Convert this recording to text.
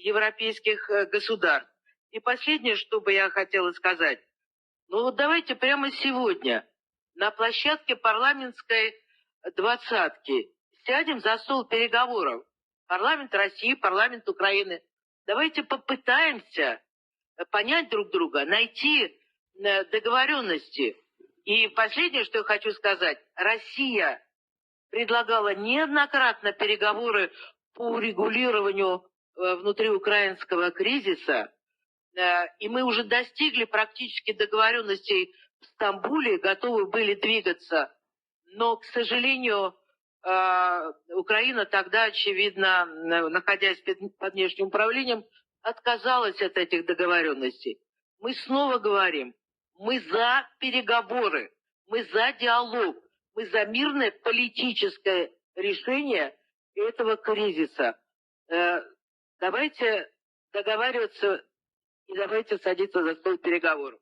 европейских государств. И последнее, что бы я хотела сказать. Ну вот давайте прямо сегодня на площадке парламентской двадцатки сядем за стол переговоров. Парламент России, парламент Украины. Давайте попытаемся понять друг друга, найти договоренности. И последнее, что я хочу сказать. Россия предлагала неоднократно переговоры по урегулированию внутриукраинского кризиса. И мы уже достигли практически договоренностей в Стамбуле, готовы были двигаться. Но, к сожалению, Украина тогда, очевидно, находясь под внешним управлением, отказалась от этих договоренностей. Мы снова говорим, мы за переговоры, мы за диалог, мы за мирное политическое решение этого кризиса. Давайте договариваться и давайте садиться за стол переговоров.